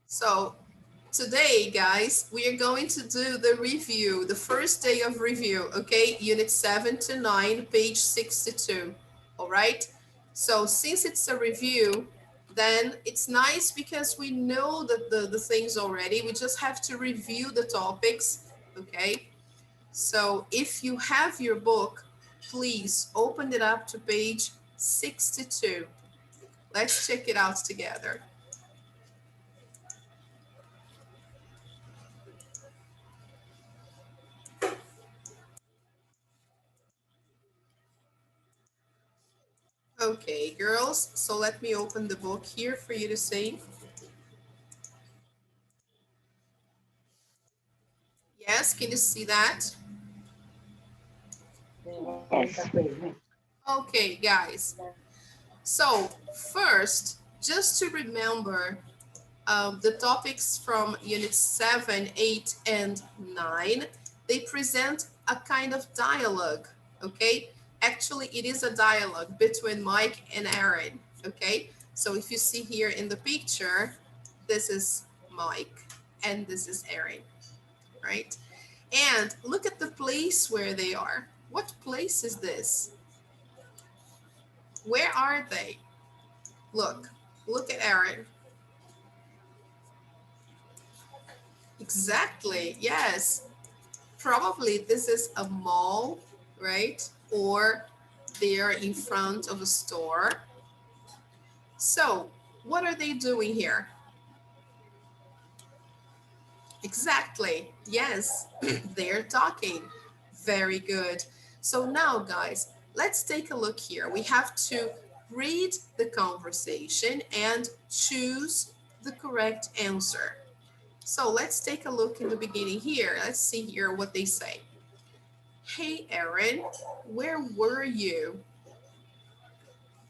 So today, guys, we are going to do the review, the first day of review, okay? Unit 7 to 9, page 62, all right? So since it's a review, then it's nice because we know the things already. We just have to review the topics, okay? So if you have your book, please open it up to page 62. Let's check it out together. Okay, girls, so let me open the book here for you to see. Yes, can you see that? Yes. Okay, guys. So first, just to remember the topics from Unit 7, 8, and 9, they present a kind of dialogue, okay? Actually, it is a dialogue between Mike and Aaron, okay? So if you see here in the picture, this is Mike and this is Aaron, right? And look at the place where they are. What place is this? Where are they? Look at Aaron. Exactly, yes. Probably this is a mall, right? Or they're in front of a store. So, what are they doing here? Exactly, yes, they're talking. Very good. So now, guys, let's take a look here. We have to read the conversation and choose the correct answer. So let's take a look in the beginning here. Let's see here what they say. Hey, Aaron, where were you?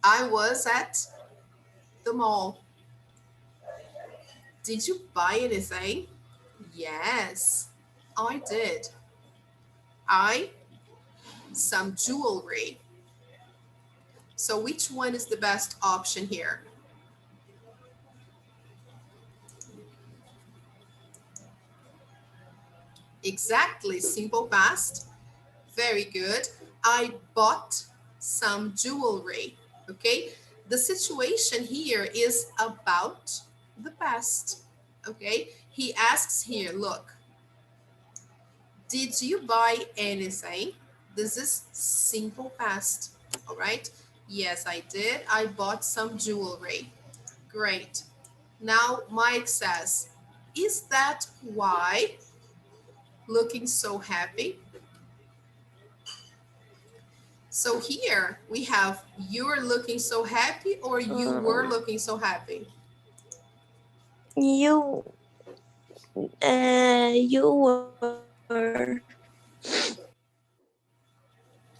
I was at the mall. Did you buy anything? Yes, I did. I some jewelry. So which one is the best option here? Exactly, simple past. Very good. I bought some jewelry. Okay, the situation here is about the past. Okay, he asks here, look, did you buy anything? This is simple past. All right, yes, I did. I bought some jewelry. Great. Now Mike says, is that why looking so happy? So here we have you're looking so happy or you were Um, looking so happy. you you were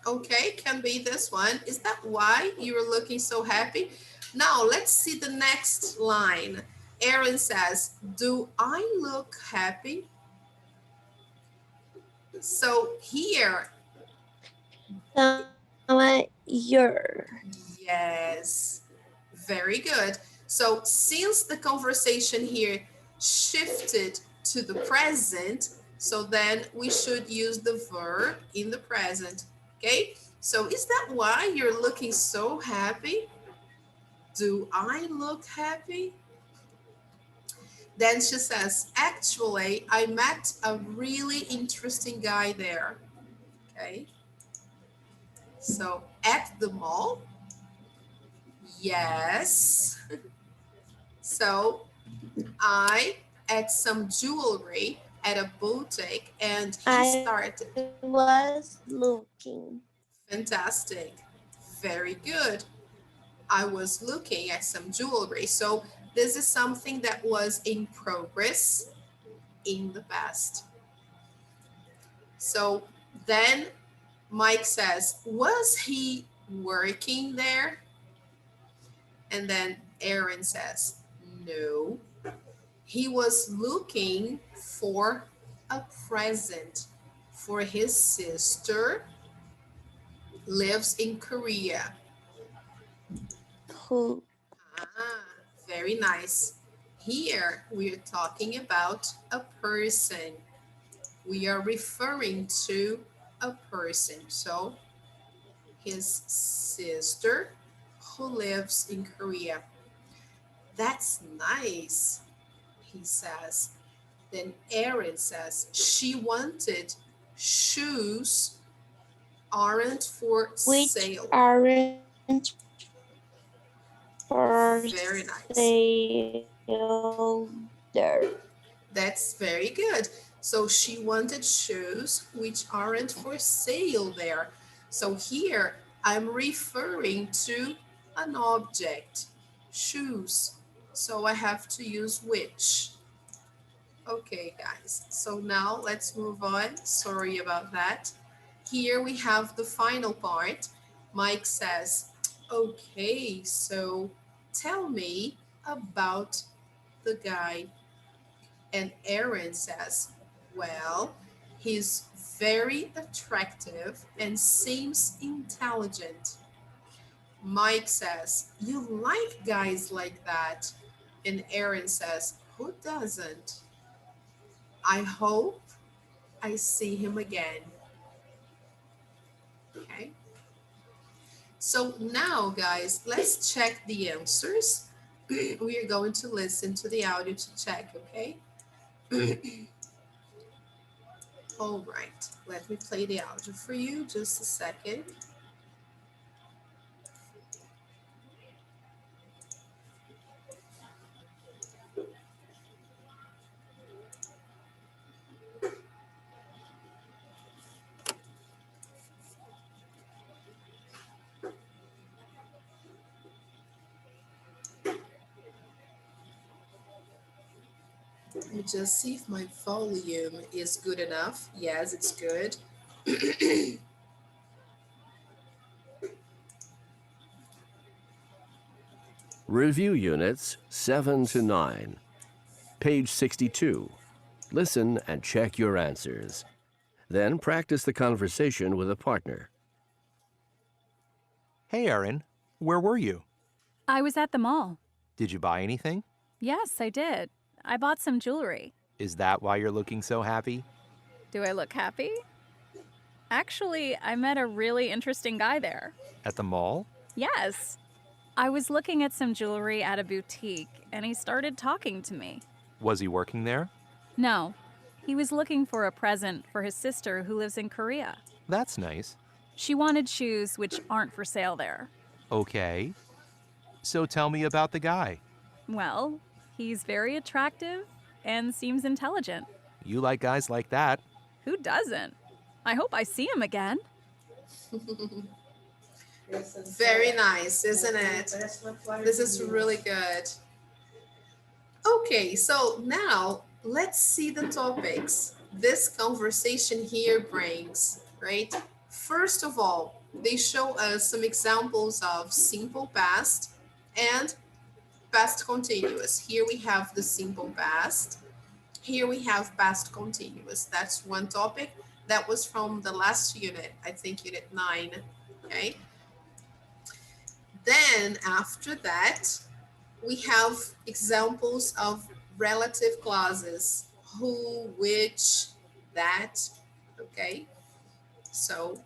Okay, can be this one. Is that why you were looking so happy? Now let's see the next line. Aaron says, do I look happy? So here, your yes, very good. So since the conversation here shifted to the present, so then we should use the verb in the present. Okay, so is that why you're looking so happy? Do I look happy? Then she says, actually, I met a really interesting guy there. Okay, so at the mall, yes. So I at some jewelry at a boutique and he I started. was looking. Fantastic. Very good. I was looking at some jewelry. So this is something that was in progress in the past. So then Mike says, was he working there? And then Aaron says, no, he was looking for a present for his sister lives in Korea. Who Ah, very nice. Here we are talking about a person. We are referring to a person. So his sister who lives in Korea. That's nice, he says. Then Aaron says she wanted shoes aren't for Which sale. aren't for Very nice. sale there. That's very good. So she wanted shoes which aren't for sale there. So here I'm referring to an object, shoes. So I have to use which. Okay, guys. So now let's move on. Sorry about that. Here we have the final part. Mike says, okay, so tell me about the guy. And Aaron says, well, he's very attractive and seems intelligent. Mike says, you like guys like that. And Aaron says, who doesn't? I hope I see him again. Okay. So now, guys, let's check the answers. We are going to listen to the audio to check, okay? All right, let me play the audio for you. Just a second. Let me just see if my volume is good enough. Yes, it's good. Review Units 7 to 9. Page 62. Listen and check your answers. Then practice the conversation with a partner. Hey, Erin. Where were you? I was at the mall. Did you buy anything? Yes, I did. I bought some jewelry. Is that why you're looking so happy? Do I look happy? Actually, I met a really interesting guy there. At the mall? Yes. I was looking at some jewelry at a boutique, and he started talking to me. Was he working there? No, he was looking for a present for his sister who lives in Korea. That's nice. She wanted shoes which aren't for sale there. Okay. So tell me about the guy. Well, he's very attractive and seems intelligent. You like guys like that. Who doesn't? I hope I see him again. Very nice, isn't it? This is really good. Okay, so now let's see the topics this conversation here brings, right? First of all, they show us some examples of simple past and past continuous. Here we have the simple past. Here we have past continuous. That's one topic. That was from the last unit, I think unit 9, okay? Then after that, we have examples of relative clauses, who, which, that, okay? So,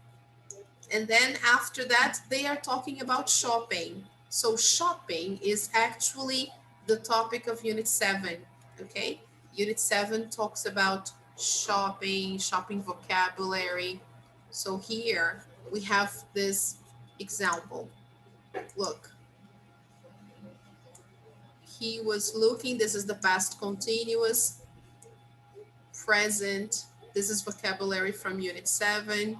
and then after that, they are talking about shopping. So shopping is actually the topic of Unit 7, okay? Unit 7 talks about shopping, shopping vocabulary. So here we have this example. Look, he was looking, this is the past continuous, present, this is vocabulary from Unit 7.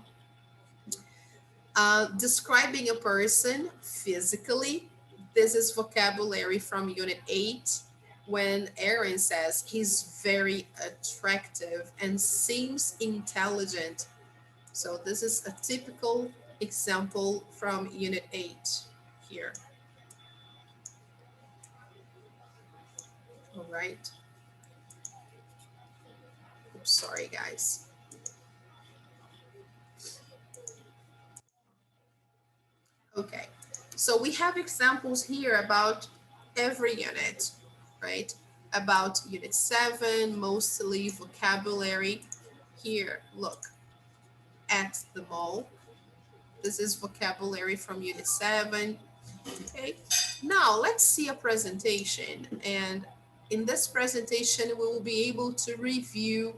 Describing a person physically, this is vocabulary from Unit 8. When Aaron says he's very attractive and seems intelligent. So this is a typical example from Unit 8 here. All right. Oops, sorry, guys. Okay, so we have examples here about every unit, right? about Unit 7, mostly vocabulary. Here, look, at the mall. This is vocabulary from Unit 7. Okay, now let's see a presentation. And in this presentation, we will be able to review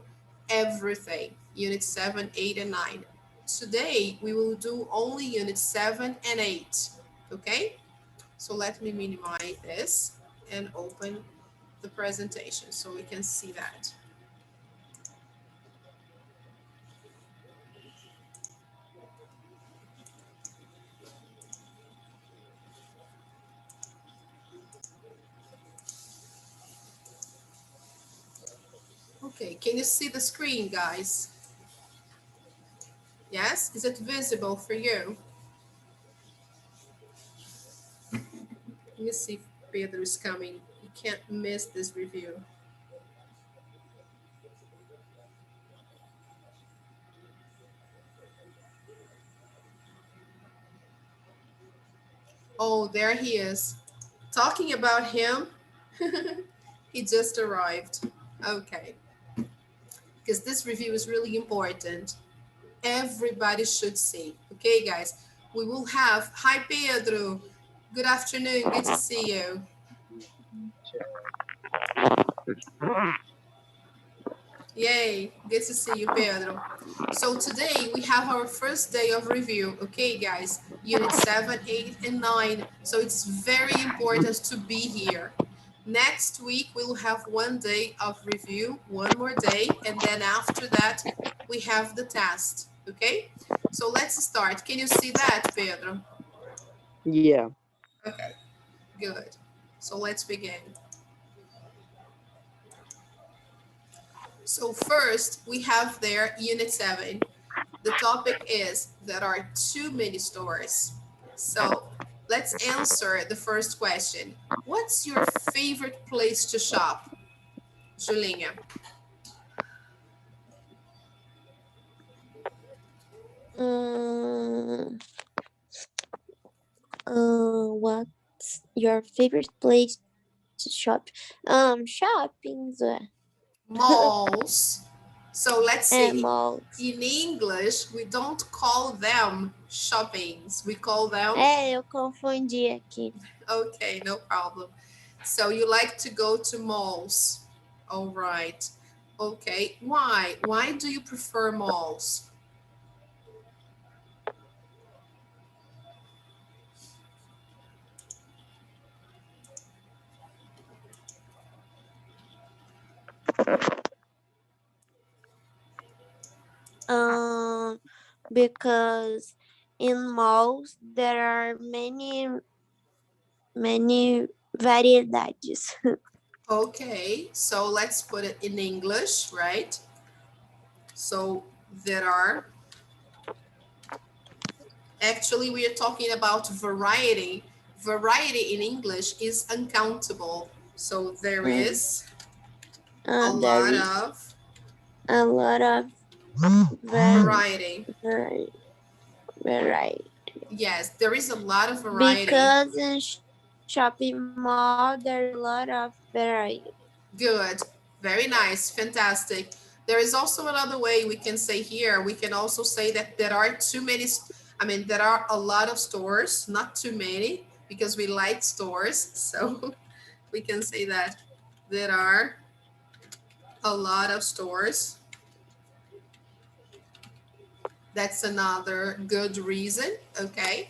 everything, Unit 7, 8, and 9. Today, we will do only Unit 7 and 8, okay? So let me minimize this and open the presentation so we can see that. Okay, can you see the screen, guys? Yes, is it visible for you? Let me see if Pedro is coming. You can't miss this review. Oh, there he is. Talking about him, he just arrived. Okay, because this review is really important. Everybody should see. Okay, guys, we will have, hi Pedro, good afternoon, good to see you. Yay, good to see you, Pedro. So today we have our first day of review. Okay, guys, Unit 7, 8, and 9. So it's very important to be here. Next week, we'll have 1 day of review, 1 more day, and then after that, we have the test. Okay, so let's start. Can you see that, Pedro? Yeah. Okay, good. So let's begin. So first, we have there Unit 7. The topic is there are too many stores. So let's answer the first question. What's your favorite place to shop, Julinha? Um, what's your favorite place to shop? Shopping Malls. So let's and see. malls. In English, we don't call them shoppings. We call them, Eu confundi aqui. okay, no problem. So you like to go to malls. All right. Okay. Why? Why do you prefer malls? Um, because in malls there are many variedades. Okay, so let's put it in English, right? So there are, actually, we are talking about variety. Variety in English is uncountable. So there is a There lot is of a lot of variety. variety. Yes, there is a lot of variety. Because in shopping mall there is a lot of variety. Good, very nice, fantastic. There is also another way we can say here. We can also say that there are too many, there are a lot of stores, not too many, because we like stores. So we can say that there are a lot of stores. That's another good reason, okay?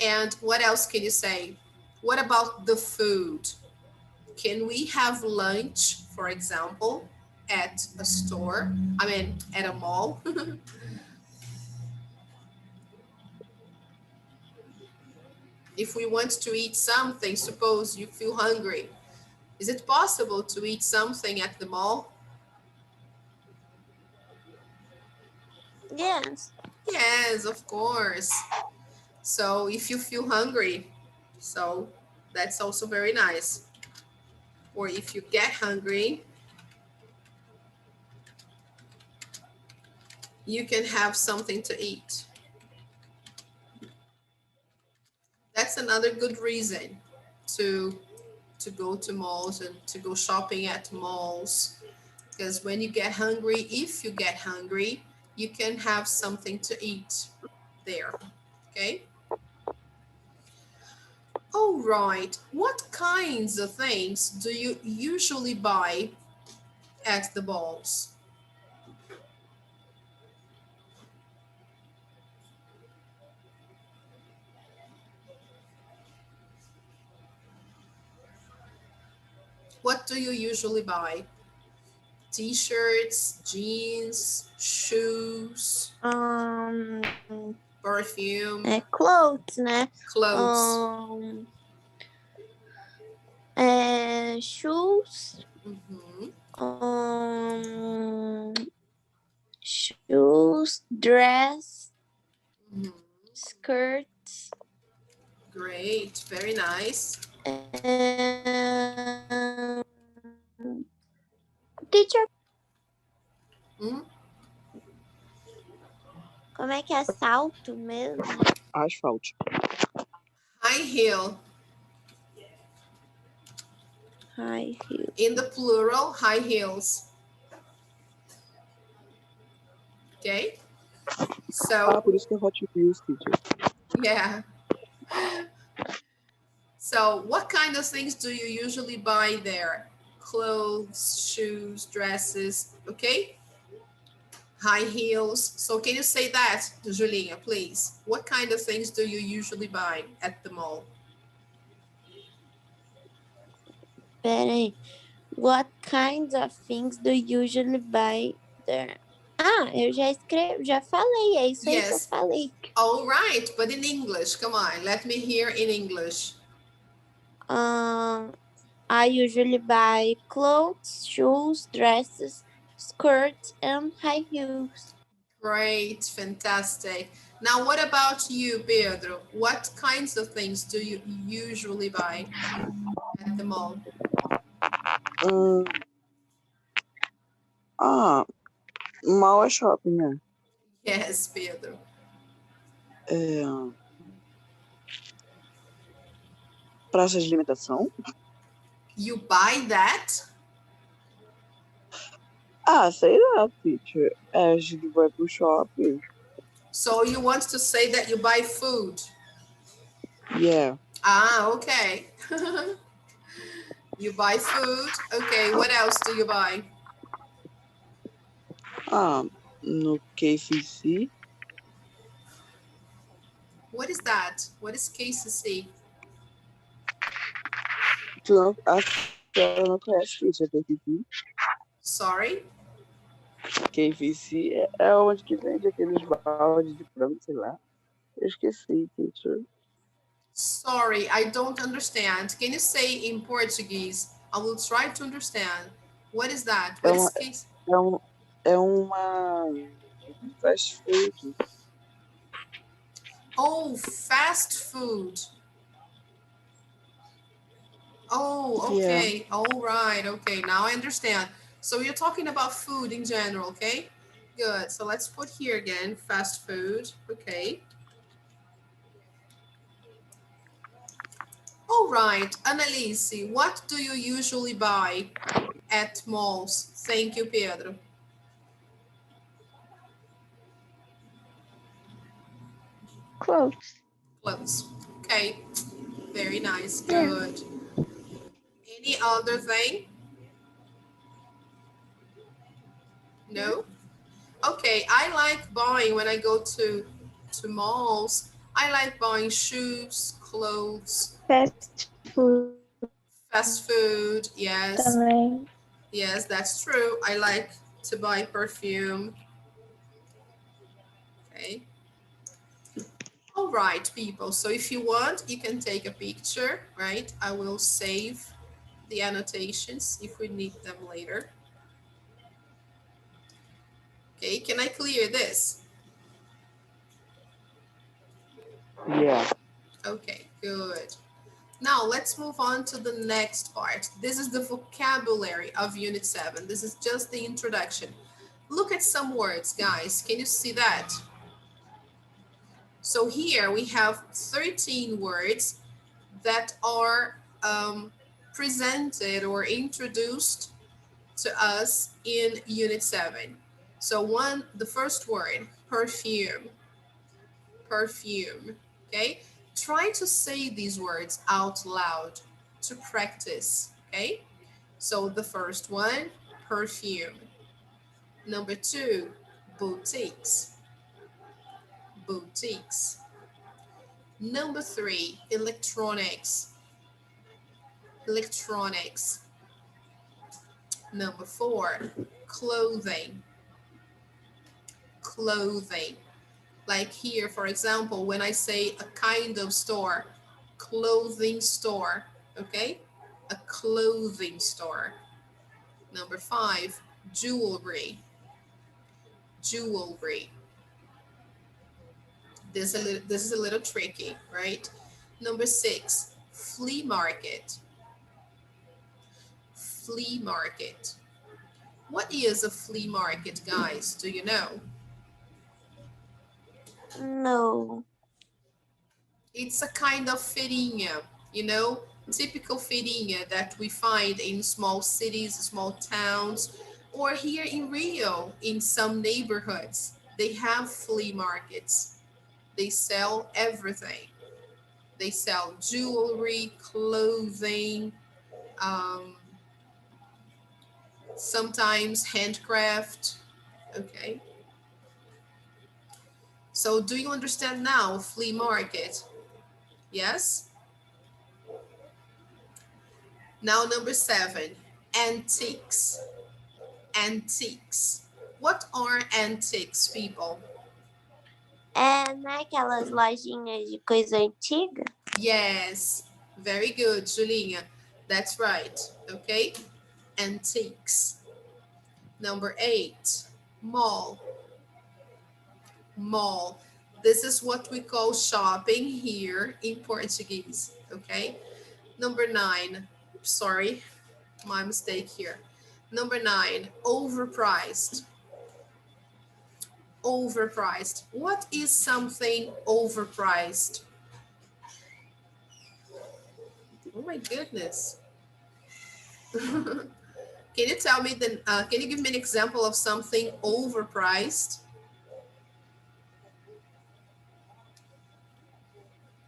And what else can you say? What about the food? Can we have lunch, for example, at a store? At a mall? If we want to eat something, suppose you feel hungry, is it possible to eat something at the mall? Yes. Yes, of course. So if you feel hungry, so that's also very nice. Or if you get hungry, you can have something to eat. That's another good reason to to go to malls and to go shopping at malls. Because when you get hungry, if you get hungry, you can have something to eat there. Okay. All right. What kinds of things do you usually buy at the malls? What do you usually buy? T-shirts, jeans, shoes, Um, perfume, clothes, né? clothes. Shoes. Hmm. Um, shoes, dress, Hmm. skirts, Great, very nice. and teacher, Hmm. como é que é salto mesmo? Asfalto. High heel. High heel. In the plural, high heels. Okay. So, Por isso que é Hot Wheels, teacher. yeah. So, what kind of things do you usually buy there? Clothes, shoes, dresses, okay? High heels. So, can you say that, Julinha, please? What kind of things do you usually buy at the mall? Peraí. What kinds of things do you usually buy there? Eu já escrevi, já falei, é isso aí que eu Yes. falei. All right, but in English, come on, let me hear in English. I usually buy clothes, shoes, dresses, skirts, and high heels. Great, fantastic. Now, what about you, Pedro? What kinds of things do you usually buy at the mall? Mal é shopping, né? Yes, Pedro. Praça de alimentação? You buy that? Sei lá, teacher. A gente vai pro shopping. So you want to say that you buy food? Yeah. Okay. You buy food. Okay, what else do you buy? No KFC. What is that? What is KCC? A senhora não conhece, teacher, KFC? Sorry? KFC é onde que vende aqueles baldes de frango, sei lá. Eu esqueci, teacher. Sorry, I don't understand. Can you say in Portuguese? I will try to understand. What is that? What is case? É uma fast food. Oh, fast food. Oh, Yeah. okay. All right. Okay, now I understand. So you're talking about food in general, okay? Good. So let's put here again, fast food. Okay. All right, Annalise, what do you usually buy at malls? Thank you, Pedro. Clothes. Clothes. Okay, very nice, good. Any other thing? No? Okay, I like buying when I go to malls. I like buying shoes, clothes, Fast food fast food. Yes, também. yes, that's true. I like to buy perfume. Okay. All right, people. So if you want, you can take a picture, right? I will save the annotations if we need them later. Okay, can I clear this? Yeah. Okay, good. Now let's move on to the next part. This is the vocabulary of Unit 7. This is just the introduction. Look at some words, guys. Can you see that? So here we have 13 words that are presented or introduced to us in Unit 7. So the first word, perfume, perfume, okay? Try to say these words out loud to practice, okay? So the first one, perfume. Number 2, boutiques, boutiques. Number 3, electronics, electronics. Number 4, clothing, clothing. Like here, for example, when I say a kind of store, clothing store, okay? A clothing store. Number 5, jewelry, jewelry. This is a little tricky, right? Number 6, flea market, flea market. What is a flea market, guys? Do you know? No. It's a kind of feirinha, you know, typical feirinha that we find in small cities, small towns, or here in Rio, in some neighborhoods. They have flea markets. They sell everything. They sell jewelry, clothing, um, sometimes handcraft. Okay. So do you understand now, flea market? Yes? Now number 7, antiques. Antiques. What are antiques, people? É naquelas lojinhas de coisa antiga? Yes, very good, Julinha. That's right. Okay, antiques. Number 8, mall. Mall. This is what we call shopping here in Portuguese. Okay. Number 9. Sorry, my mistake here. Number 9, overpriced. Overpriced. What is something overpriced? Oh my goodness. Can you tell me can you give me an example of something overpriced?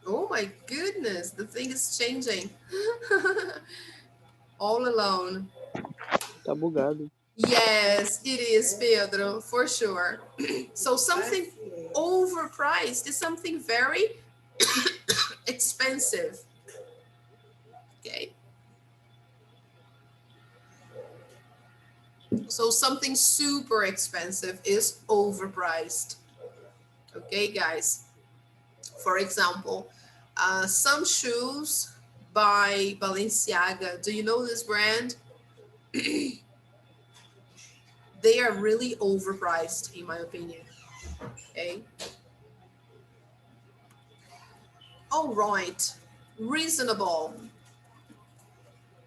Oh my goodness, the thing is changing. All alone. Tá bugado. Yes, it is, Pedro, for sure. So something overpriced is something very expensive. Okay. So something super expensive is overpriced. Okay, guys. For example, some shoes by Balenciaga. Do you know this brand? They are really overpriced, in my opinion. Okay. All right. Reasonable.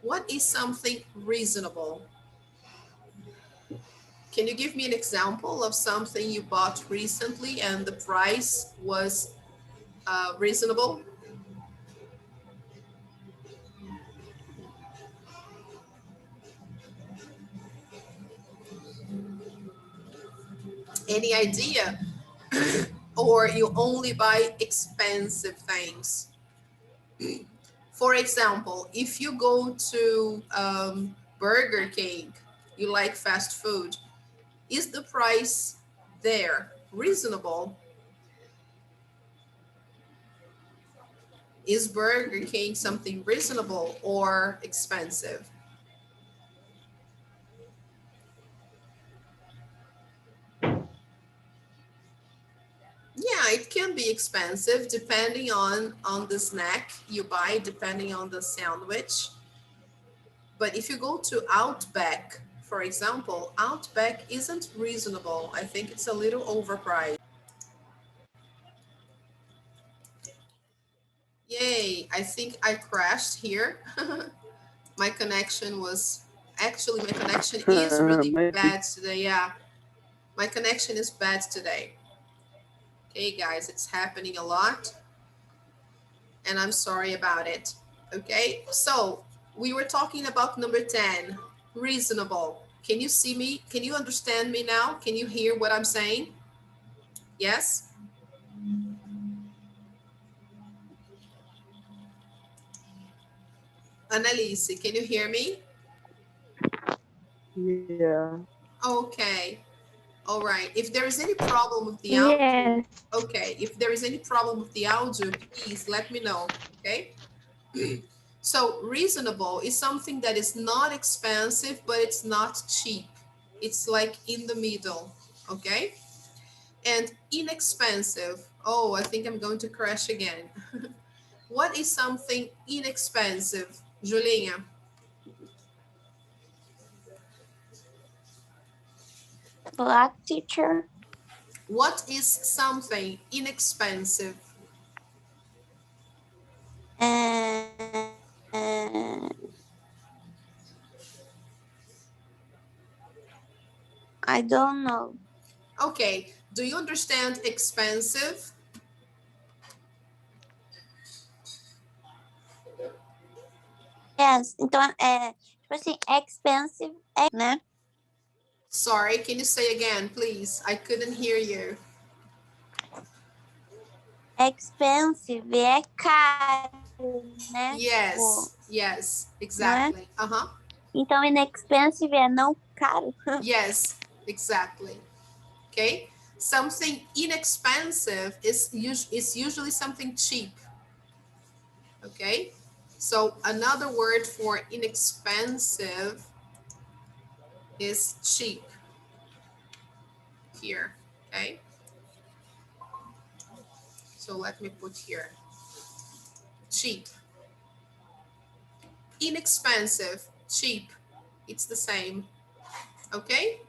What is something reasonable? Can you give me an example of something you bought recently and the price was reasonable? Any idea? Or you only buy expensive things? For example, if you go to Burger King, you like fast food, is the price there reasonable? Is Burger King something reasonable or expensive? Yeah, it can be expensive depending on the snack you buy, depending on the sandwich. But if you go to Outback, for example, Outback isn't reasonable. I think it's a little overpriced. Yay, I think I crashed here. My connection was actually my connection is really Mas bad today. Yeah, my connection is bad today. Okay, guys, it's happening a lot and I'm sorry about it. Okay, so We were talking about number 10, reasonable. Can you see me? Can you understand me now? Can you hear what I'm saying? Yes? Annalise, can you hear me? Yeah. Okay. All right. If there is any problem with the audio, Yes. okay. If there is any problem with the audio, please let me know. Okay. So reasonable is something that is not expensive, but it's not cheap. It's like in the middle. Okay. And inexpensive. Oh, I think I'm going to crash again. What is something inexpensive, Julinha? Black teacher. What is something inexpensive? And I don't know. Okay, do you understand expensive? Yes, então tipo assim, expensive, né? Sorry, can you say again, please? I couldn't hear you. Expensive é caro, né? Tipo, Yes, yes, não é? exactly. Uh-huh. Então, inexpensive é não caro. Yes, exactly. Okay, something inexpensive is usually something cheap. Okay, so another word for inexpensive is cheap here. Okay, so let me put here cheap. Inexpensive, cheap, it's the same. Okay,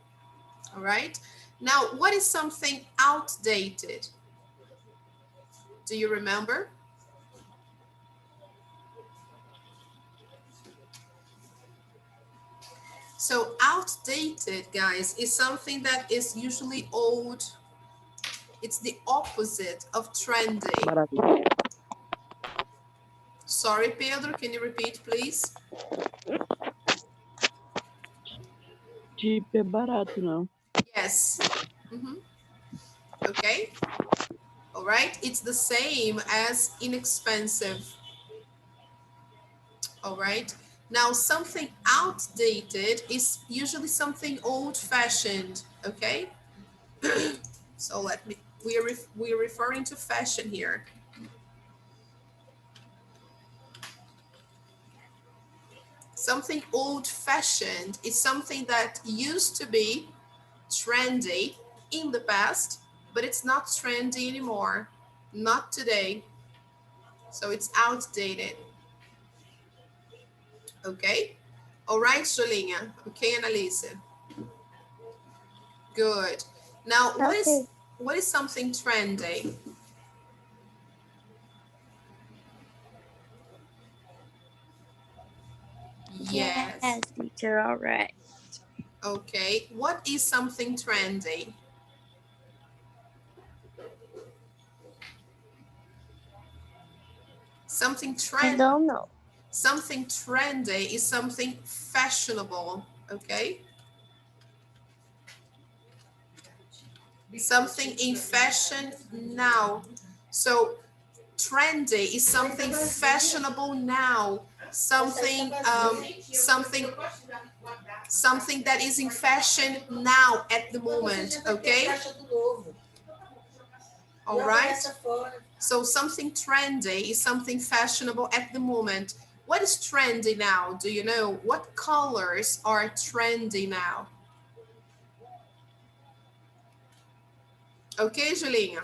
all right. Now, what is something outdated? Do you remember? So outdated, guys, is something that is usually old. It's the opposite of trendy. Barato. Sorry, Pedro, can you repeat, please? Tipo, é barato, não. Yes. Okay. All right. It's the same as inexpensive. All right. Now, something outdated is usually something old-fashioned. Okay. So let me. We're referring to fashion here. Something old-fashioned is something that used to be trendy in the past, but it's not trendy anymore. Not today. So it's outdated. Okay? All right, Solinha. Okay, Annalise. Good. Now, Ok. what is something trendy? Yes. Yes, teacher, all right. Okay. What is something trendy? Something I trend don't know. something trendy is something fashionable, okay? Something in fashion now. So trendy is something fashionable now. Something that is in fashion now at the moment, okay? All right. So something trendy is something fashionable at the moment. What is trendy now? Do you know? What colors are trendy now? Okay, Julinha.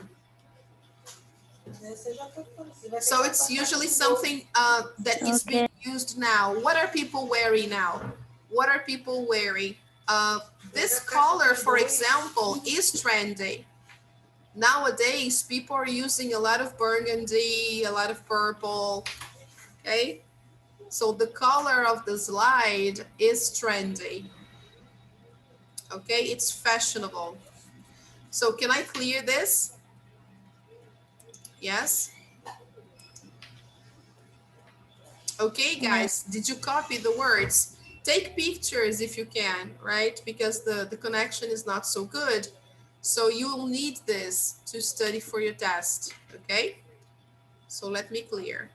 So it's usually something that is being Okay. used now. What are people wearing now? What are people wearing? This color, for example, is trendy. Nowadays, people are using a lot of burgundy, a lot of purple, okay? So the color of the slide is trendy, okay? It's fashionable. So can I clear this? Yes? Okay, Yeah. guys, did you copy the words? Take pictures if you can, right? Because the connection is not so good. So you will need this to study for your test, okay? So let me clear.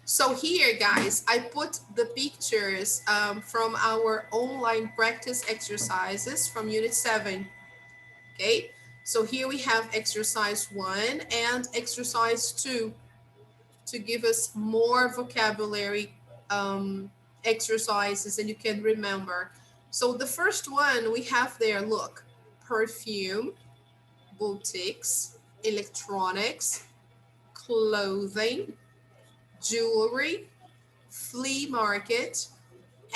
So here, guys, I put the pictures from our online practice exercises from Unit 7, okay? So here we have exercise 1 and exercise 2 to give us more vocabulary exercises and you can remember. So the first one we have there, look, perfume, boutiques, electronics, clothing, jewelry, flea market,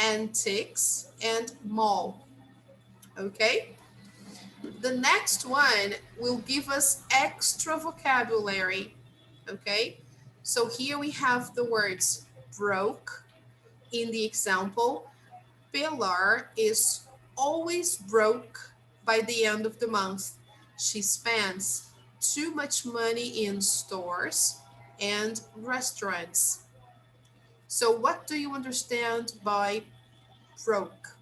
antiques, and mall. Okay? The next one will give us extra vocabulary. Okay? So here we have the words broke in the example. Pilar is always broke by the end of the month. She spends too much money in stores and restaurants. So, what do you understand by broke?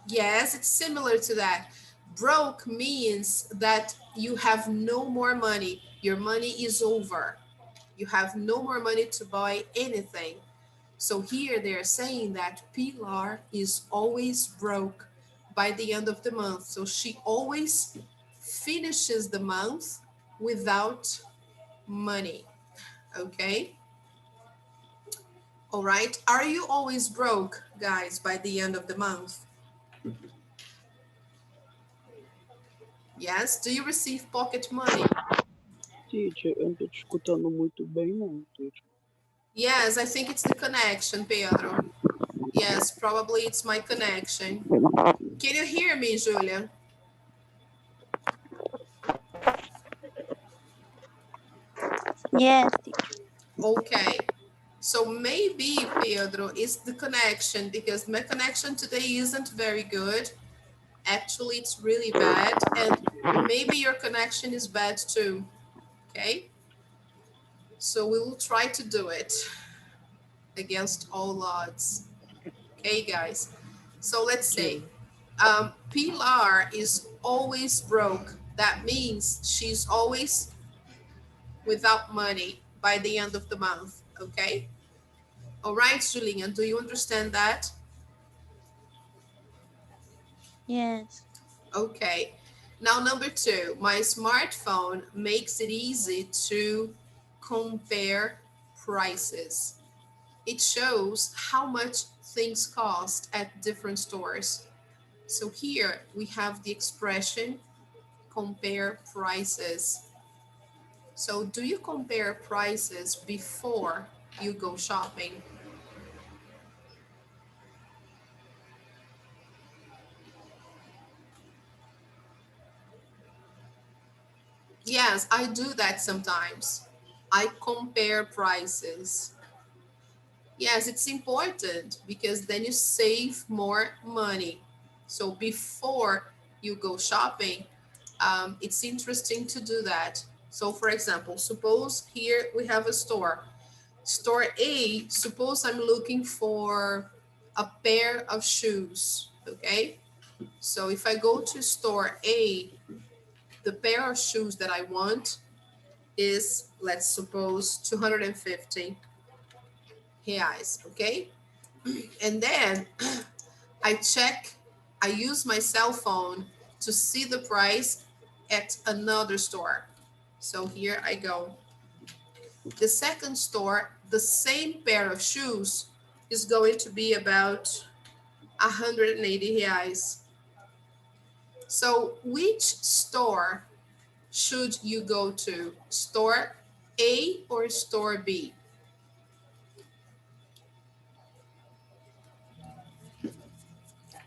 Yes, it's similar to that. Broke means that you have no more money. Your money is over. You have no more money to buy anything. So here they're saying that Pilar is always broke by the end of the month. So she always finishes the month without money. Okay? All right. Are you always broke, guys, by the end of the month? Yes. Do you receive pocket money? Teacher, eu não tô te escutando muito bem, não, teacher. Yes, I think it's the connection, Pedro. Yes, probably it's my connection. Can you hear me, Julia? Yes, teacher. Okay. So maybe, Pedro, it's the connection because my connection today isn't very good. Actually, it's really bad. And maybe your connection is bad too. Okay. So we will try to do it against all odds. Okay, guys. So let's say Sim. Pilar is always broke. That means she's always without money by the end of the month. Okay. All right, Julian, do you understand that? Yes. Okay. Now, number 2, my smartphone makes it easy to compare prices. It shows how much things cost at different stores. So here we have the expression compare prices. So do you compare prices before you go shopping? Yes, I do that sometimes. I compare prices. Yes, it's important because then you save more money. So before you go shopping, it's interesting to do that. So, for example, suppose here we have a store. Store A, suppose I'm looking for a pair of shoes. Okay. So if I go to store A, the pair of shoes that I want is, let's suppose, 250 reais. Okay. And then I check, I use my cell phone to see the price at another store. So here I go. The second store, the same pair of shoes is going to be about 180 reais. So which store should you go to? Store A or store B?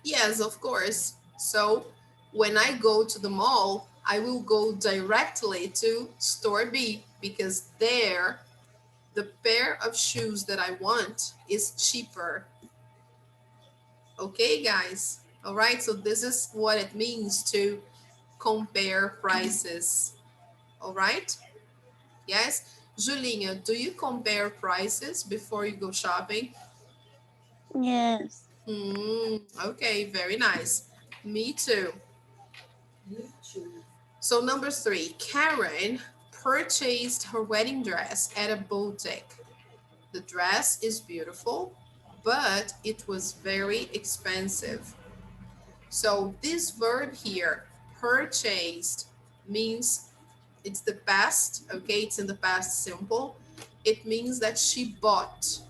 Yes, of course. So when I go to the mall, I will go directly to store B because there the pair of shoes that I want is cheaper. Okay, guys. All right, so this is what it means to compare prices. All right. Yes. Julinha, do you compare prices before you go shopping? Yes. Okay, very nice. Me too. So number three, Karen purchased her wedding dress at a boutique. The dress is beautiful, but it was very expensive. So this verb here, purchased, means it's the past, okay? It's in the past simple. It means that she bought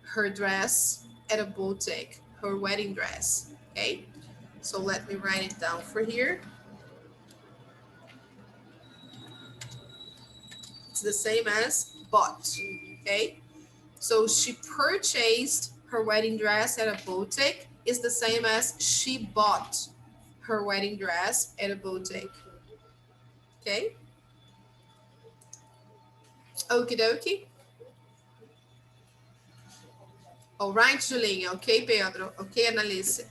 her dress at a boutique, her wedding dress, okay? So let me write it down for here. It's the same as bought, okay? So she purchased her wedding dress at a boutique is the same as she bought her wedding dress at a boutique, okay? Okie dokie. All right, Julinha. Okay, Pedro. Okay, Annalise.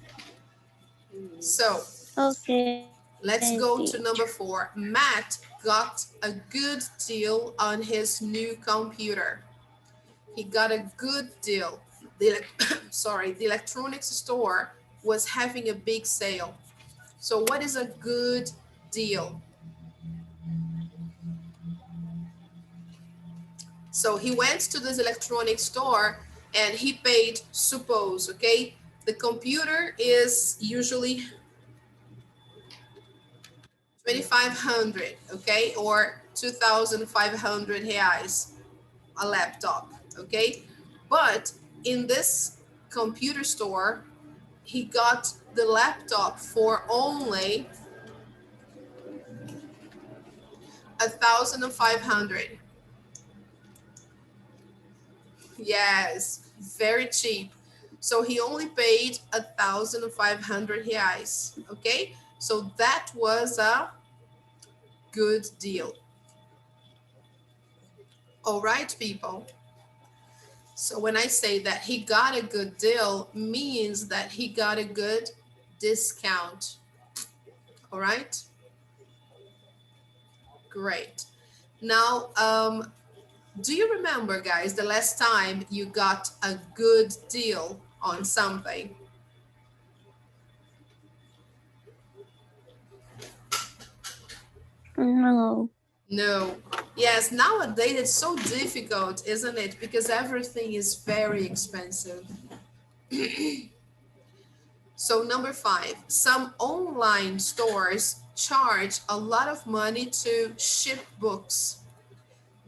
So Okay, let's teacher. go to number four. Matt got a good deal on his new computer. He got a good deal. The sorry, the electronics store was having a big sale. So what is a good deal? So he went to this electronics store and he paid, suppose, okay, the computer is usually 2,500, okay, or 2,500 reais, a laptop, okay? But in this computer store, he got the laptop for only 1,500. Yes, very cheap. So he only paid 1,500 reais, okay? So that was a good deal. All right, people. So when I say that he got a good deal, means that he got a good discount. All right, great. Now, do you remember, guys, the last time you got a good deal on something? No. No. Yes, nowadays it's so difficult, isn't it? Because everything is very expensive. So number five, some online stores charge a lot of money to ship books.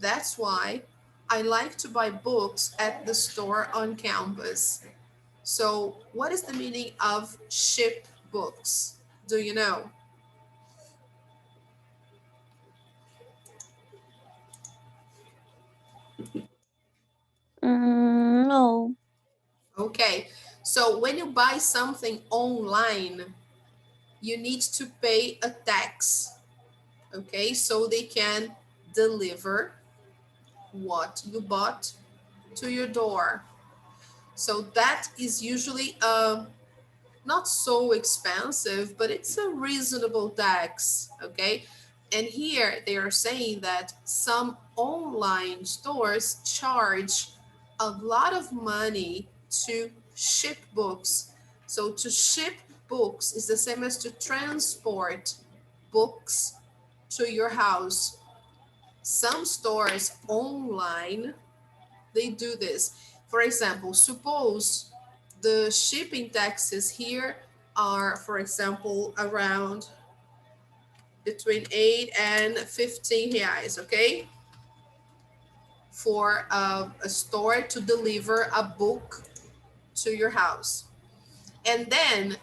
That's why I like to buy books at the store on campus. So what is the meaning of ship books? Do you know? No. Okay. So when you buy something online, you need to pay a tax. Okay, so they can deliver what you bought to your door. So that is usually not so expensive, but it's a reasonable tax. Okay, and here they are saying that some online stores charge a lot of money to ship books. So to ship books is the same as to transport books to your house. Some stores online, they do this. For example, suppose the shipping taxes here are, for example, around between 8 and 15 reais, okay? For a store to deliver a book to your house. And then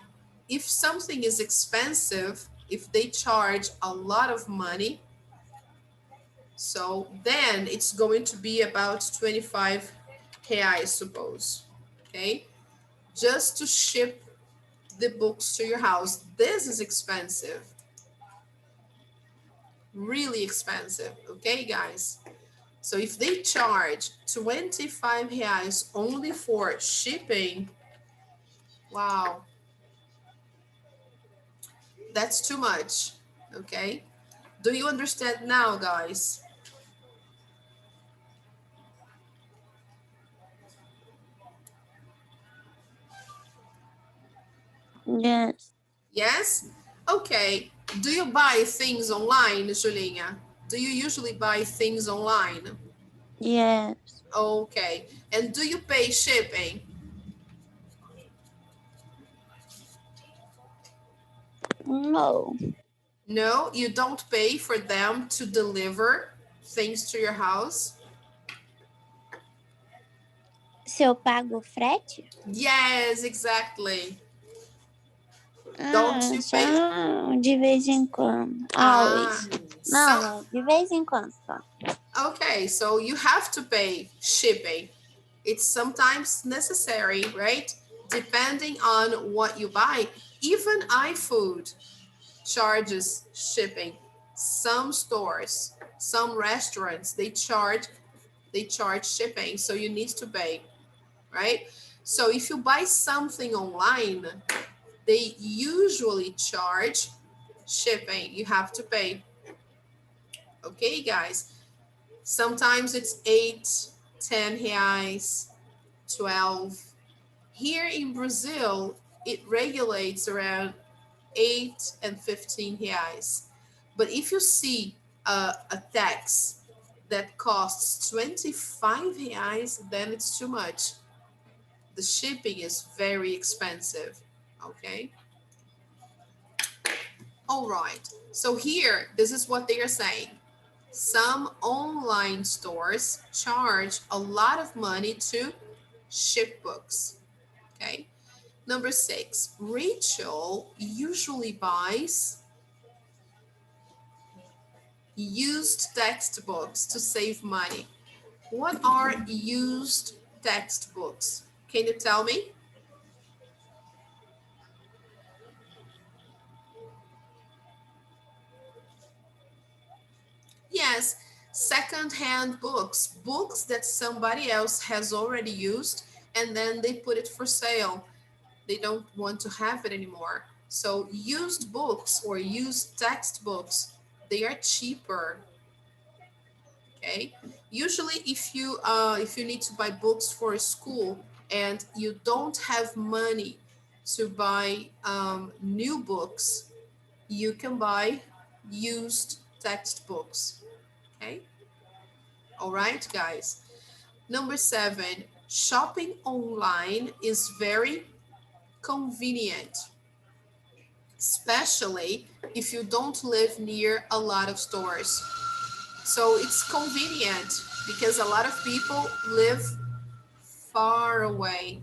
if something is expensive, if they charge a lot of money, so then it's going to be about 25 reais, suppose, okay? Just to ship the books to your house. This is expensive, really expensive, okay, guys? So if they charge 25 reais only for shipping, Wow, that's too much. Okay. Do you understand now, guys? Yes. Yes? Okay. Do you buy things online, Julinha? Do you usually buy things online? Yes. Okay. And do you pay shipping? No. No, you don't pay for them to deliver things to your house? Se eu pago frete? Yes, exactly. Don't Ah, you só pay? de vez em quando. Ah, Always. so Não, não, de vez em quando só. okay, so you have to pay shipping. It's sometimes necessary, right? Depending on what you buy. Even iFood charges shipping. Some stores, some restaurants, they charge shipping, so you need to pay, right? So if you buy something online, they usually charge shipping. You have to pay. Okay, guys. Sometimes it's 8, 10 reais, 12. Here in Brazil, it regulates around 8 and 15 reais. But if you see a tax that costs 25 reais, then it's too much. The shipping is very expensive. Okay. All right. So here, this is what they are saying. Some online stores charge a lot of money to ship books. Okay. Number 6, Rachel usually buys used textbooks to save money. What are used textbooks? Can you tell me? Yes, second-hand books, books that somebody else has already used and then they put it for sale. They don't want to have it anymore. So used books or used textbooks, they are cheaper. Okay. Usually if you need to buy books for a school and you don't have money to buy new books, you can buy used textbooks. Okay. All right, guys. Number 7, shopping online is very convenient, especially if you don't live near a lot of stores. So it's convenient because a lot of people live far away.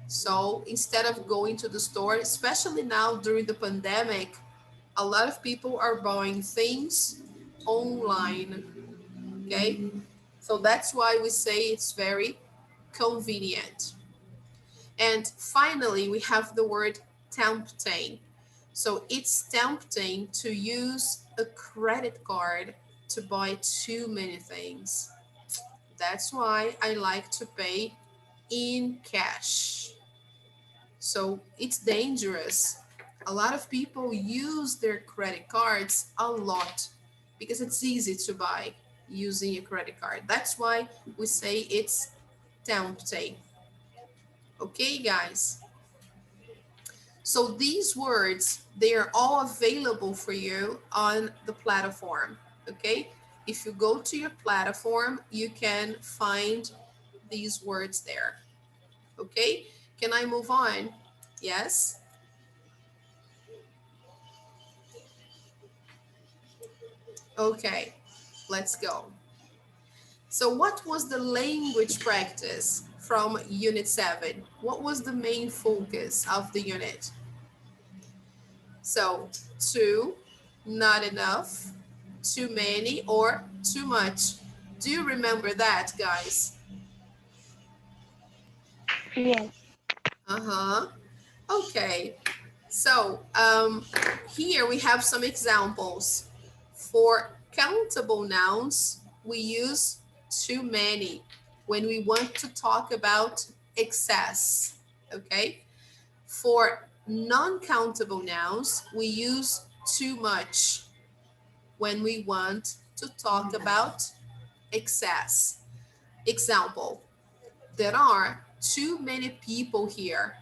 So instead of going to the store, especially now during the pandemic, a lot of people are buying things online. Okay. So that's why we say it's very convenient. And finally, we have the word tempting. So it's tempting to use a credit card to buy too many things. That's why I like to pay in cash. So it's dangerous. A lot of people use their credit cards a lot because it's easy to buy using a credit card. That's why we say it's tempting. Okay, guys. So these words, they are all available for you on the platform. Okay. If you go to your platform, you can find these words there. Okay. Can I move on? Yes. Okay. Let's go. So what was the language practice from unit 7? What was the main focus of the unit? So, too, not enough, too many, or too much. Do you remember that, guys? Yes. Uh-huh. Okay. So, here we have some examples. For countable nouns, we use too many when we want to talk about excess. Okay. For non-countable nouns, we use too much when we want to talk about excess. Example, there are too many people here.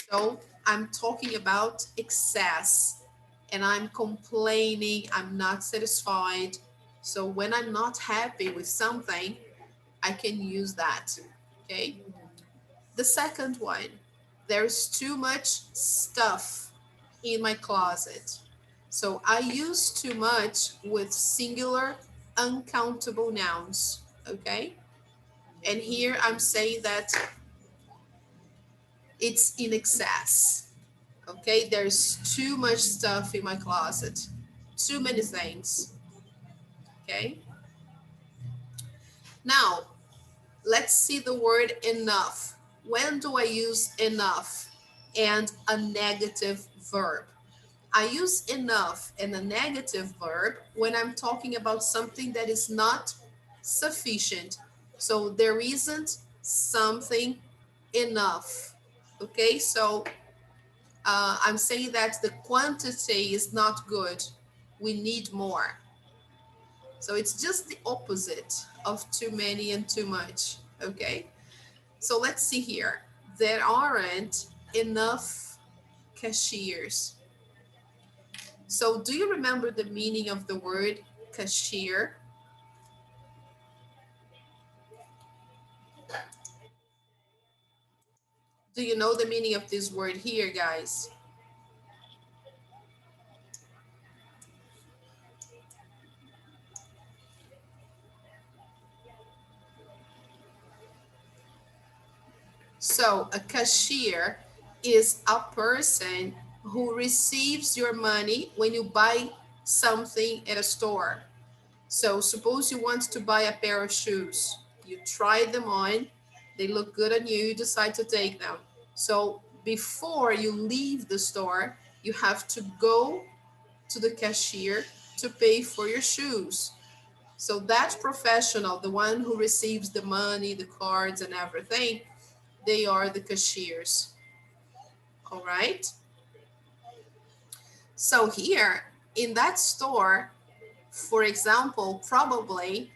So I'm talking about excess and I'm complaining, I'm not satisfied. So when I'm not happy with something, I can use that. Okay. The second one, there's too much stuff in my closet. So I use too much with singular uncountable nouns. Okay. And here I'm saying that it's in excess. Okay, there's too much stuff in my closet, too many things. Okay, now let's see the word enough. When do I use enough and a negative verb? I use enough and a negative verb when I'm talking about something that is not sufficient. So there isn't something enough. Okay, so I'm saying that the quantity is not good. We need more. So it's just the opposite of too many and too much. Okay. So let's see here. There aren't enough cashiers. So do you remember the meaning of the word cashier? Do you know the meaning of this word here, guys? So a cashier is a person who receives your money when you buy something at a store. So suppose you want to buy a pair of shoes. You try them on, they look good on you, you decide to take them. So before you leave the store, you have to go to the cashier to pay for your shoes. So that professional, the one who receives the money, the cards and everything, they are the cashiers. All right. So here in that store, for example, probably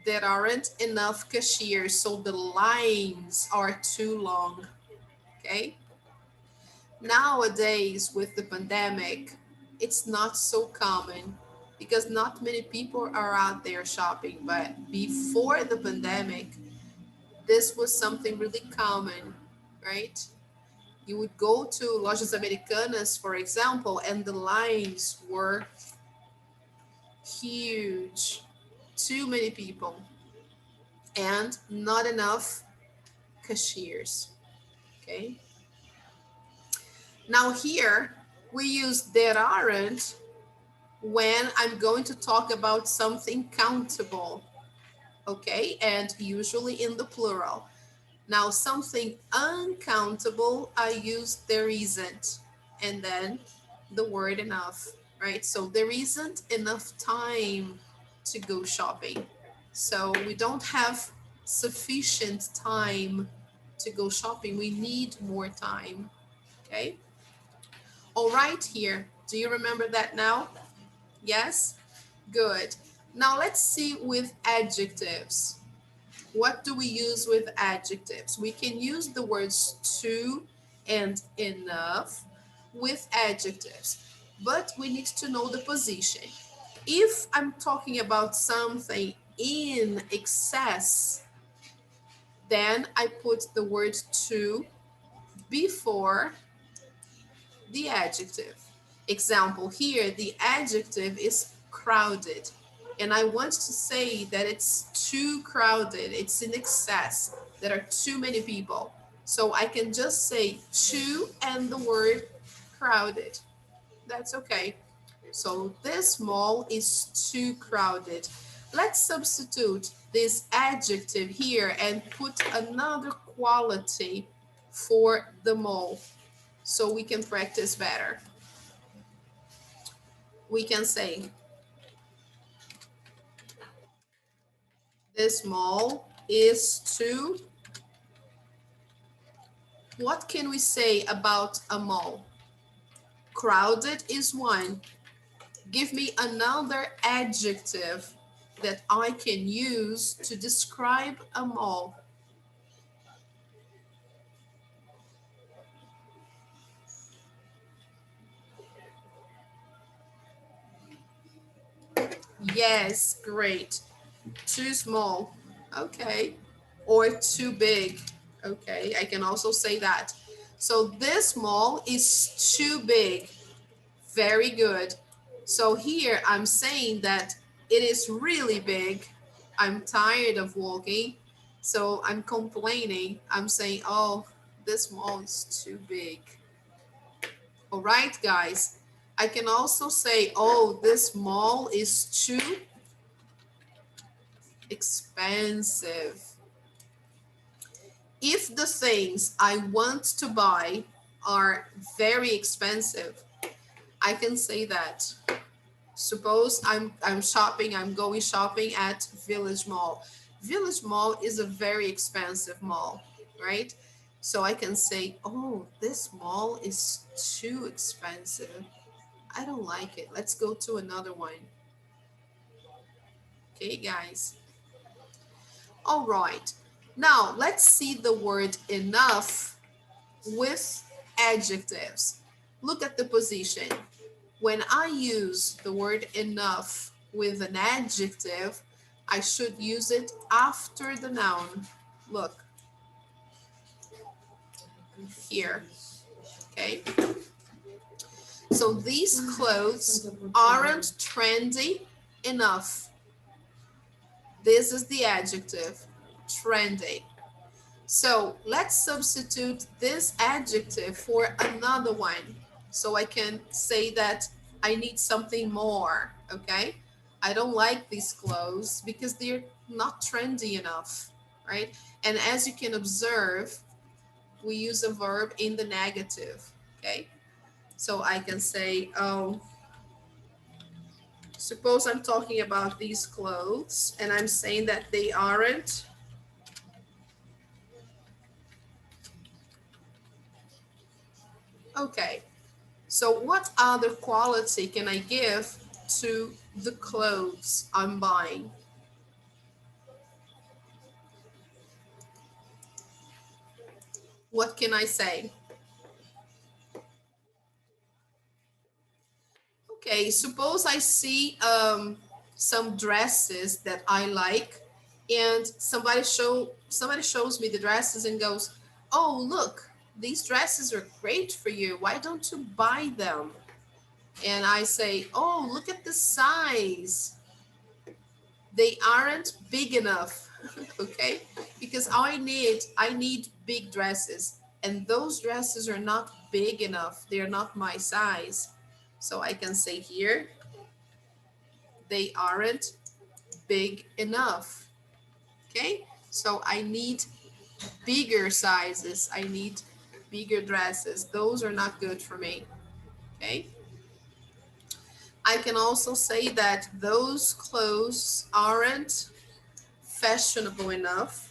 there aren't enough cashiers, so the lines are too long. Okay. Nowadays, with the pandemic, it's not so common because not many people are out there shopping. But before the pandemic, this was something really common, right? You would go to Lojas Americanas, for example, and the lines were huge. Too many people and not enough cashiers. Okay. Now here we use there aren't when I'm going to talk about something countable. Okay. And usually in the plural. Now something uncountable, I use there isn't. And then the word enough, right? So there isn't enough time to go shopping. So we don't have sufficient time to go shopping. We need more time. Okay. All right, here. Do you remember that now? Yes? Good. Now let's see with adjectives. What do we use with adjectives? We can use the words to and enough with adjectives, but we need to know the position. If I'm talking about something in excess, then I put the word to before the adjective. Example here, the adjective is crowded. And I want to say that it's too crowded, it's in excess, there are too many people. So I can just say too and the word crowded. That's okay. So this mall is too crowded. Let's substitute this adjective here and put another quality for the mall so we can practice better. We can say this mall is too What can we say about a mall? Crowded is one. Give me another adjective that I can use to describe a mall. Yes, great. Too small. Okay. Or too big. Okay, I can also say that. So this mall is too big. Very good. So here I'm saying that it is really big. I'm tired of walking. So I'm complaining. I'm saying, oh, this mall is too big. All right, guys. I can also say, oh, this mall is too expensive. If the things I want to buy are very expensive, I can say that. Suppose I'm shopping, I'm going shopping at Village Mall. Village Mall is a very expensive mall, right? So I can say, oh, this mall is too expensive. I don't like it. Let's go to another one. Okay, guys. All right. Now let's see the word enough with adjectives. Look at the position. When I use the word enough with an adjective, I should use it after the noun. Look here, okay? So these clothes aren't trendy enough. This is the adjective, trendy. So let's substitute this adjective for another one. So I can say that I need something more, okay? I don't like these clothes because they're not trendy enough, right? And as you can observe, we use a verb in the negative, okay? So I can say, oh, suppose I'm talking about these clothes and I'm saying that they aren't. Okay, so what other quality can I give to the clothes I'm buying? What can I say? Okay, suppose I see some dresses that I like and somebody shows me the dresses and goes, "Oh, look, these dresses are great for you. Why don't you buy them?" And I say, "Oh, look at the size. They aren't big enough." Okay, because I need big dresses and those dresses are not big enough, they're not my size. So I can say here, they aren't big enough. Okay, so I need bigger sizes, I need bigger dresses, those are not good for me. Okay, I can also say that those clothes aren't fashionable enough.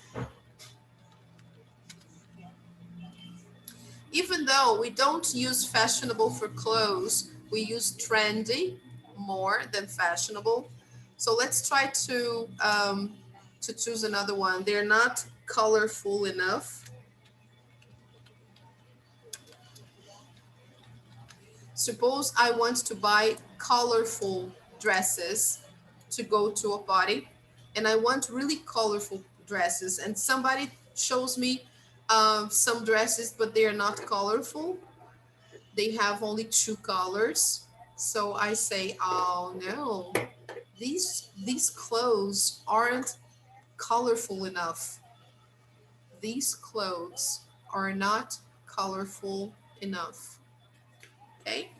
Even though we don't use fashionable for clothes, we use trendy more than fashionable. So let's try to choose another one. They're not colorful enough. Suppose I want to buy colorful dresses to go to a party, and I want really colorful dresses, and somebody shows me some dresses, but they are not colorful. They have only two colors. So I say, oh no, these clothes aren't colorful enough. These clothes are not colorful enough. Okay?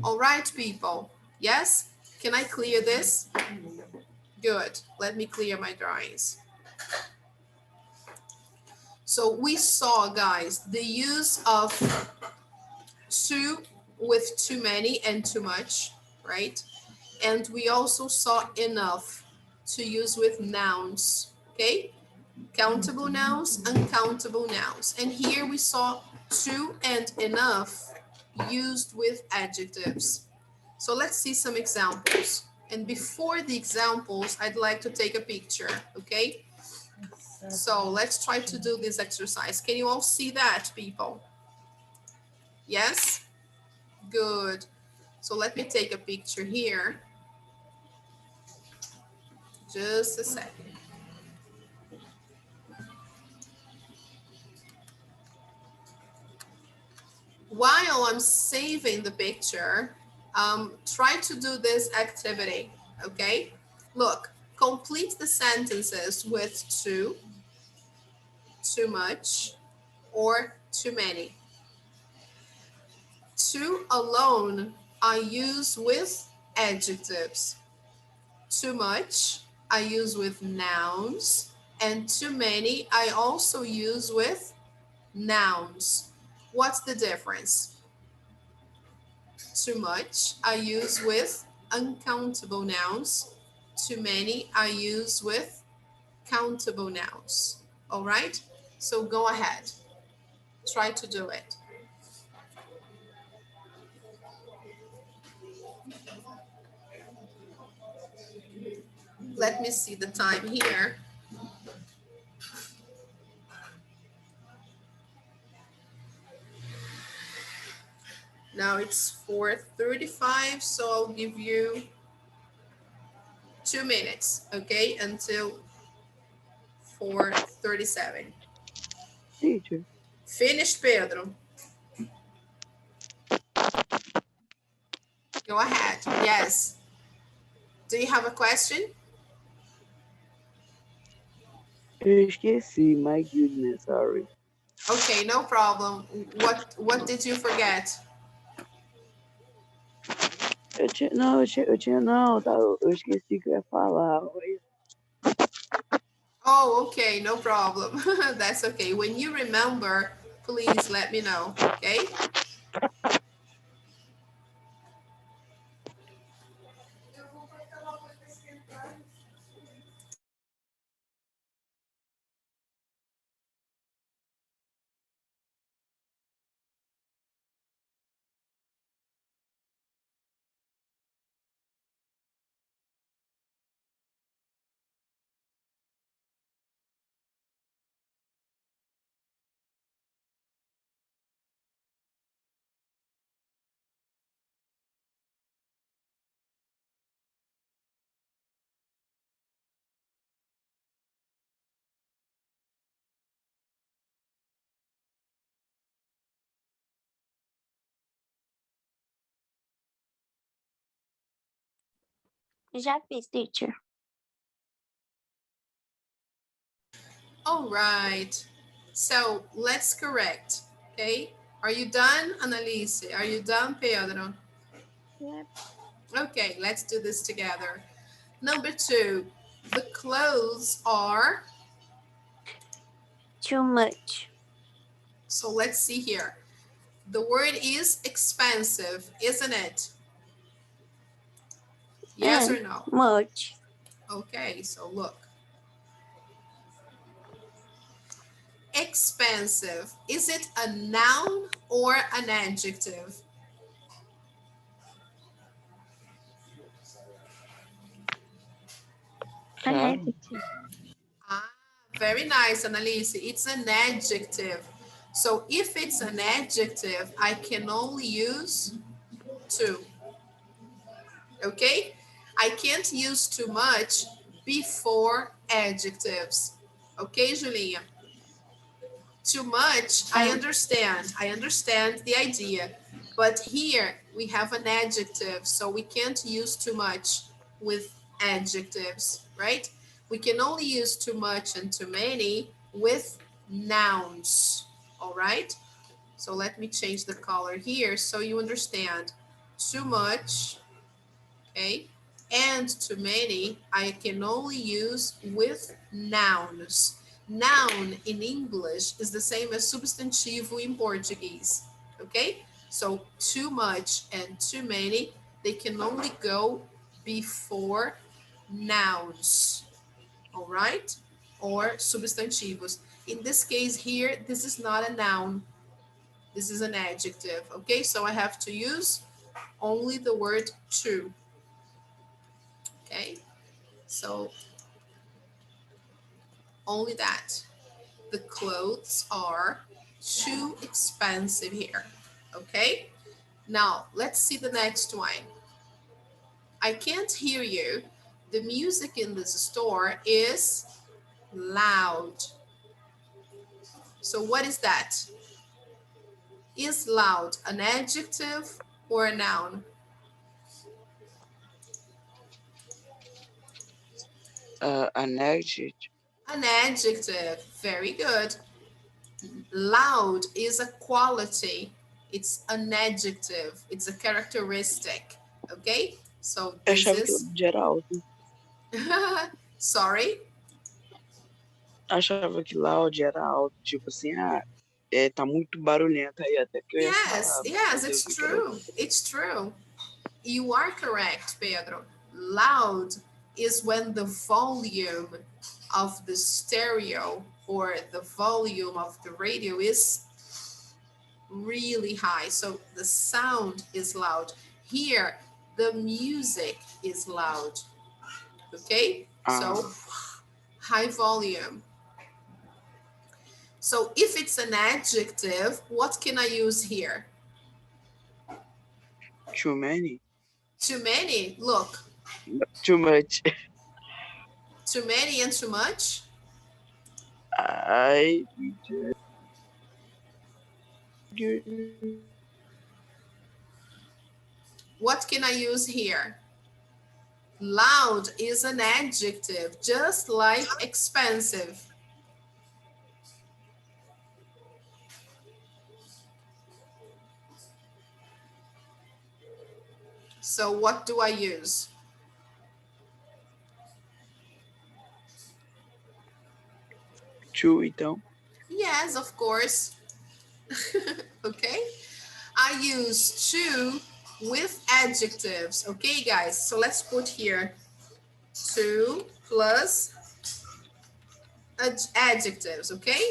All right, people. Yes? Can I clear this? Good. Let me clear my drawings. So we saw, guys, the use of too with too many and too much, right? And we also saw enough to use with nouns, okay? Countable nouns, uncountable nouns. And here we saw too and enough used with adjectives. So let's see some examples. And before the examples, I'd like to take a picture, okay? So let's try to do this exercise. Can you all see that, people? Yes? Good. So let me take a picture here. Just a second. While I'm saving the picture, try to do this activity, okay? Look, complete the sentences with too, too much, or too many. Too alone I use with adjectives. Too much I use with nouns, and too many I also use with nouns. What's the difference? Too much I use with uncountable nouns. Too many I use with countable nouns. All right? So go ahead. Try to do it. Let me see the time here. Now it's 4:35, so I'll give you 2 minutes, okay, until 4:37. Teacher, Finished, Pedro. Go ahead. Yes. Do you have a question? eu esqueci. My goodness, sorry. Okay, no problem. What did you forget? Não, tá, eu esqueci que eu ia falar. Oh, okay, no problem. That's okay. When you remember, please let me know, okay? Já fiz, teacher. All right. So let's correct, okay? Are you done, Annalise? Are you done, Pedro? Yep. Okay, let's do this together. Number 2, the clothes are, Too much. so let's see here. The word is expensive, isn't it? Yes or no? Much. Okay, so look. Expensive, is it a noun or an adjective? An adjective. Ah, very nice, Annalise. It's an adjective. So if it's an adjective, I can only use too. Okay? I can't use too much before adjectives. Okay, Julia? Too much, I understand. I understand the idea. But here we have an adjective, so we can't use too much with adjectives, right? We can only use too much and too many with nouns, all right? So let me change the color here so you understand. Too much, okay? And too many, I can only use with nouns. Noun in English is the same as substantivo in Portuguese, okay? So too much and too many, they can only go before nouns, all right? or substantivos. In this case here, this is not a noun. This is an adjective, okay? So I have to use only the word to, okay? So only that. The clothes are too expensive here, okay? Now, let's see the next one. I can't hear you. The music in this store is loud. So what is that? Is loud an adjective or a noun? An adjective. An adjective. Very good. Loud is a quality. It's an adjective. It's a characteristic. Okay? So Eu this achava que is. loud era alto. Sorry? Achava que loud era alto. Tipo assim, tá muito barulhento aí até que eu ia Yes, falar. yes, Mas eu it's vi que era true. It's true. You are correct, Pedro. Loud is when the volume of the stereo or the volume of the radio is really high. So the sound is loud. Here, the music is loud. Okay? So high volume. So if it's an adjective, what can I use here? too many. Too many. Look, Too much. too many and too much. I What can I use here? Loud is an adjective, just like expensive. So what do I use? too, então. Yes, of course. Okay. I use to with adjectives. Okay, guys. So let's put here to plus adjectives. Okay.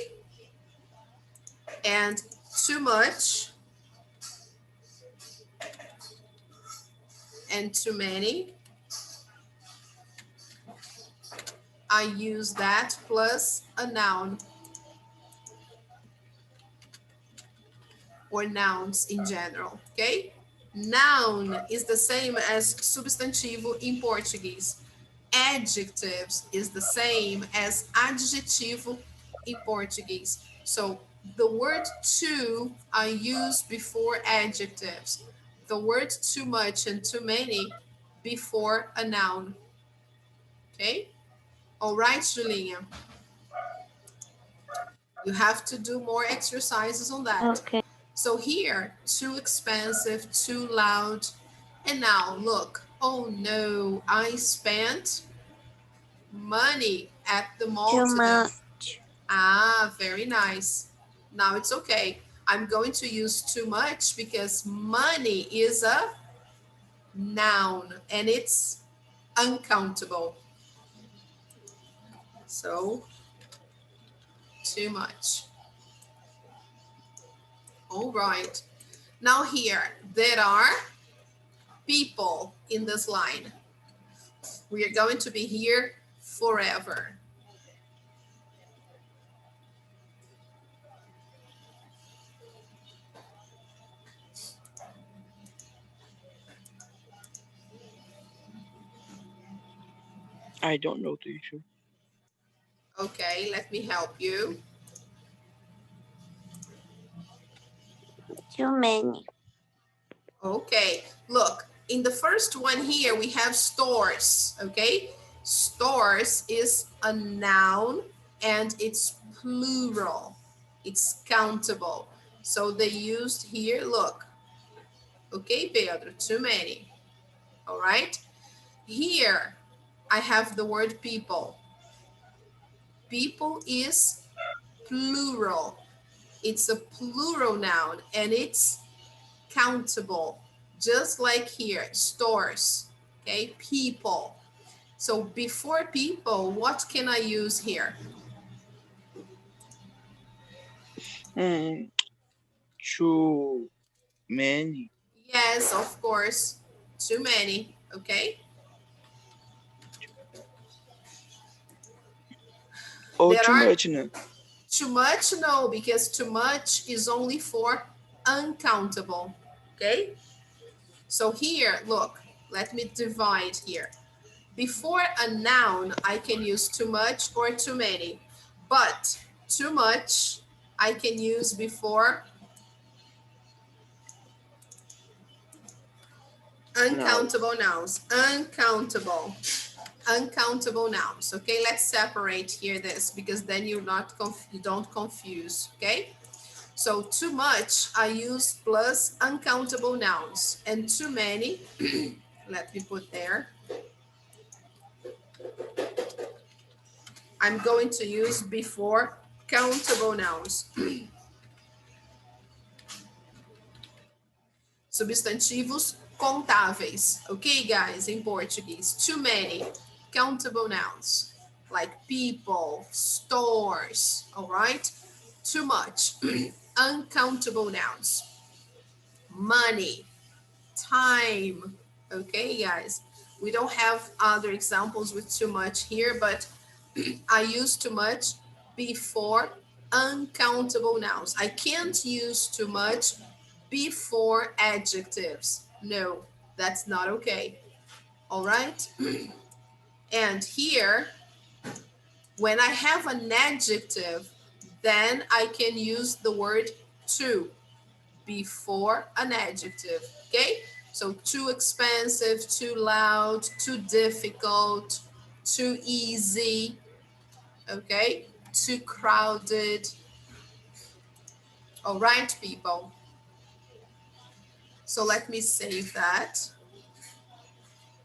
And too much and too many. I use that plus a noun or nouns in general, okay? Noun is the same as substantivo in Portuguese. Adjectives is the same as adjetivo in Portuguese. So the word too I use before adjectives. The word too much and too many before a noun, okay? All right, Julinha. You have to do more exercises on that. Okay. So here, too expensive, too loud. And now look, oh no, I spent money at the mall Too today. much. Ah, very nice. Now it's okay. I'm going to use too much because money is a noun and it's uncountable. So, too much. All right. Now here, there are people in this line. We are going to be here forever. I don't know, teacher. Okay, let me help you. Too many. Okay, look, in the first one here, we have stores, okay? Stores is a noun and it's plural. It's countable. So they used here, look. Okay, Pedro, too many. All right. Here, I have the word people. People is plural. It's a plural noun and it's countable, just like here, stores, okay, people. So before people, what can I use here? Hmm, too many Yes, of course. Too many. Okay. or There too are much, no? too much. No, because too much is only for uncountable. Okay. So here, look, let me divide here. Before a noun, I can use too much or too many, but too much I can use before No. uncountable nouns. Uncountable nouns. Okay, let's separate here this because then you don't confuse. Okay, so too much I use plus uncountable nouns, and too many. Let me put there. I'm going to use before countable nouns. Substantivos contáveis. Ok, guys, em português. Too many countable nouns, like people, stores, all right? Too much. Uncountable nouns. Money, time. Okay, guys. We don't have other examples with too much here, but I use too much before uncountable nouns. I can't use too much before adjectives. No, that's not okay. All right. And here, when I have an adjective, then I can use the word too before an adjective. Okay. So too expensive, too loud, too difficult, too easy. Okay. Too crowded. All right, people. So let me save that.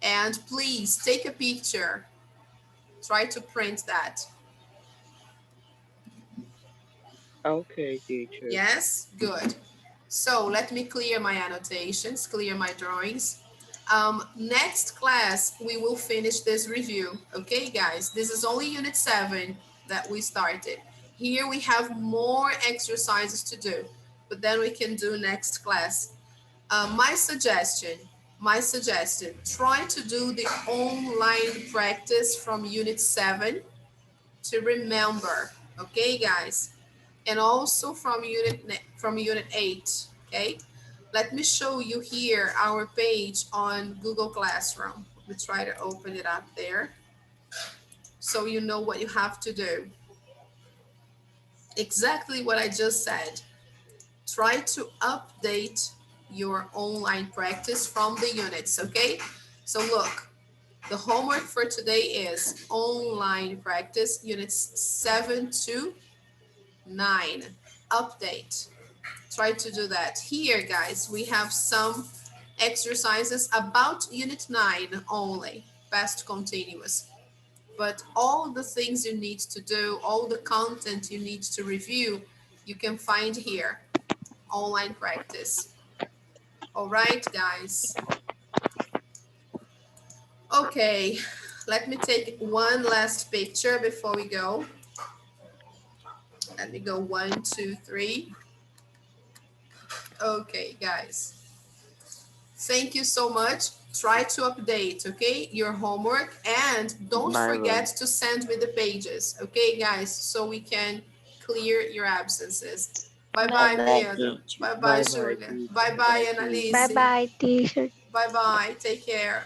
And please take a picture. Try to print that. Okay, teacher. Yes, good. So let me clear my annotations, clear my drawings. Next class, we will finish this review. Okay, guys, this is only unit 7 that we started. Here we have more exercises to do, but then we can do next class. My suggestion, try to do the online practice from unit 7 to remember, okay, guys? And also from unit 8, okay? Let me show you here our page on Google Classroom. We try to open it up there so you know what you have to do. Exactly what I just said. Try to update your online practice from the units, okay? So look, the homework for today is online practice units 7 to 9. Update. Try to do that. Here, guys, we have some exercises about unit 9 only, past continuous. But all the things you need to do, all the content you need to review, you can find here, online practice. All right, guys. Okay, let me take one last picture before we go. Let me go 1, 2, 3. Okay, guys. Thank you so much. Try to update, okay, your homework, and don't Bye bye. forget to send me the pages, okay, guys, so we can clear your absences. Bye Bye bye, bye, Pedro. teacher. Bye bye, Bye bye, Julia. teacher. Bye bye, Bye, teacher. Annalise. Bye bye, teacher. Bye bye. Take care.